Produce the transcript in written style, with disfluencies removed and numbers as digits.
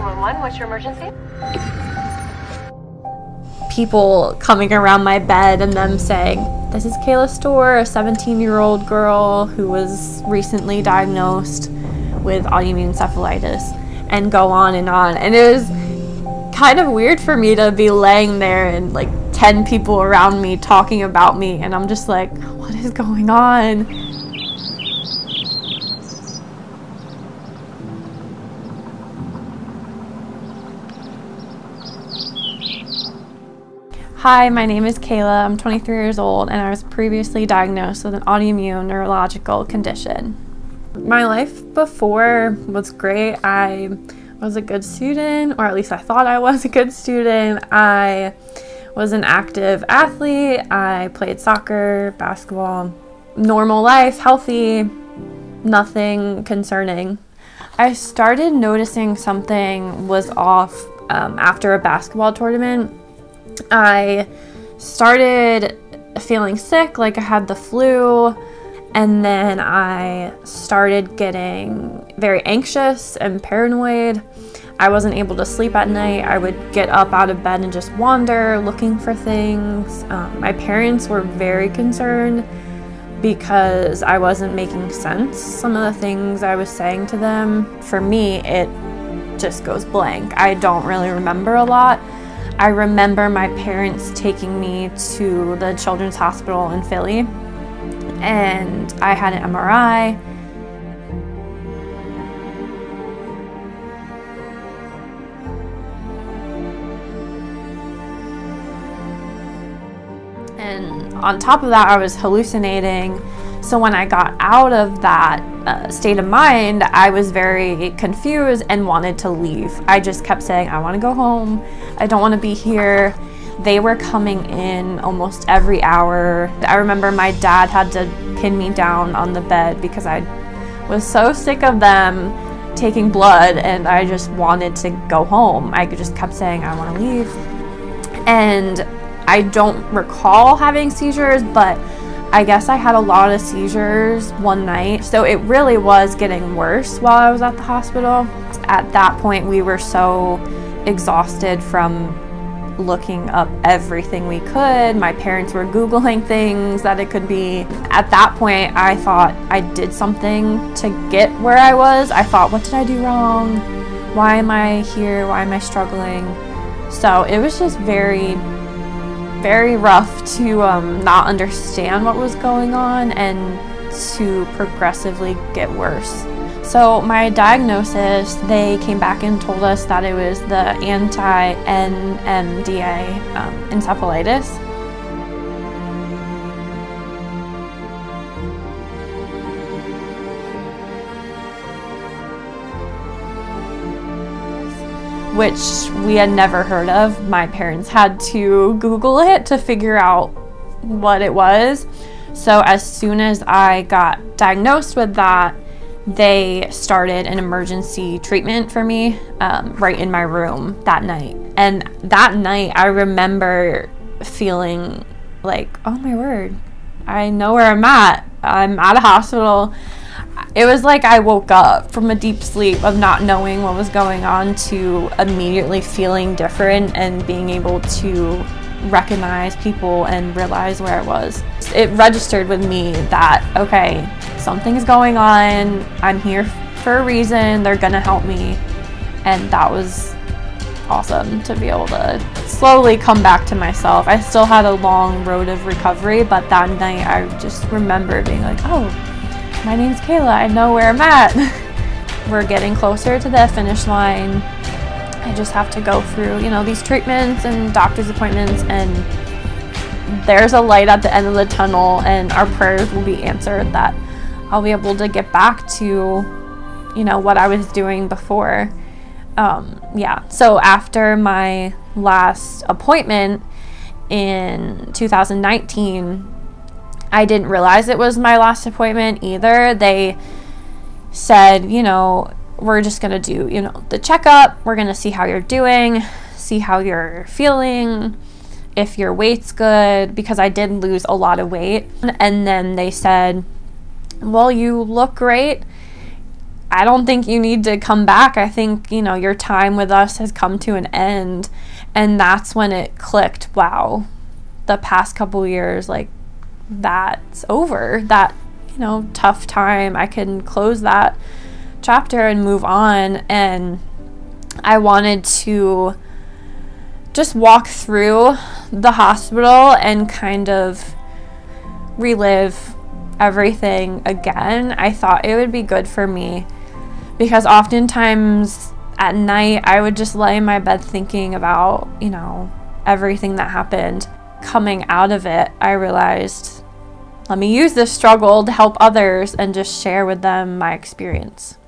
911, what's your emergency? People coming around my bed and them saying, "This is Kayla Storr, a 17-year-old girl who was recently diagnosed with autoimmune encephalitis," and go on. And it was kind of weird for me to be laying there and like 10 people around me talking about me, and I'm just like, what is going on? Hi, my name is Kayla. I'm 23 years old, and I was previously diagnosed with an autoimmune neurological condition. My life before was great. I was a good student, or at least I thought I was a good student. I was an active athlete. I played soccer, basketball, normal life, healthy, nothing concerning. I started noticing something was off after a basketball tournament. I started feeling sick, like I had the flu, and then I started getting very anxious and paranoid. I wasn't able to sleep at night. I would get up out of bed and just wander looking for things. My parents were very concerned because I wasn't making sense. Some of the things I was saying to them, for me, it just goes blank. I don't really remember a lot. I remember my parents taking me to the Children's Hospital in Philly, and I had an MRI. And on top of that, I was hallucinating. So when I got out of that state of mind, I was very confused and wanted to leave. I just kept saying, I want to go home. I don't want to be here. They were coming in almost every hour. I remember my dad had to pin me down on the bed because I was so sick of them taking blood, and I just wanted to go home. I just kept saying, I want to leave. And I don't recall having seizures, but I guess I had a lot of seizures one night. So it really was getting worse while I was at the hospital. At that point, we were so exhausted from looking up everything we could. My parents were Googling things that it could be. At that point, I thought I did something to get where I was. I thought, what did I do wrong? Why am I here? Why am I struggling? So it was just very rough to not understand what was going on and to progressively get worse. So my diagnosis, they came back and told us that it was the Anti-NMDA encephalitis. Which we had never heard of. My parents had to Google it to figure out what it was. So as soon as I got diagnosed with that, they started an emergency treatment for me right in my room that night. And that night I remember feeling like, oh my word, I know where I'm at. I'm at a hospital. It was like I woke up from a deep sleep of not knowing what was going on to immediately feeling different and being able to recognize people and realize where I was. It registered with me that, okay, something's going on. I'm here for a reason. They're gonna help me. And that was awesome to be able to slowly come back to myself. I still had a long road of recovery, but that night I just remember being like, oh, my name's Kayla, I know where I'm at. We're getting closer to the finish line. I just have to go through, you know, these treatments and doctor's appointments, and there's a light at the end of the tunnel, and our prayers will be answered that I'll be able to get back to, you know, what I was doing before. Yeah, so after my last appointment in 2019, I didn't realize it was my last appointment either. They said, you know, we're just gonna do, you know, the checkup. We're gonna see how you're doing, see how you're feeling, if your weight's good, because I did lose a lot of weight. And then they said, well, you look great. I don't think you need to come back. I think, you know, your time with us has come to an end. And that's when it clicked. Wow, the past couple years, like, that's over. That, you know, tough time, I can close that chapter and move on. And I wanted to just walk through the hospital and kind of relive everything again. I thought it would be good for me because oftentimes at night I would just lay in my bed thinking about, you know, everything that happened. Coming out of it, I realized, let me use this struggle to help others and just share with them my experience.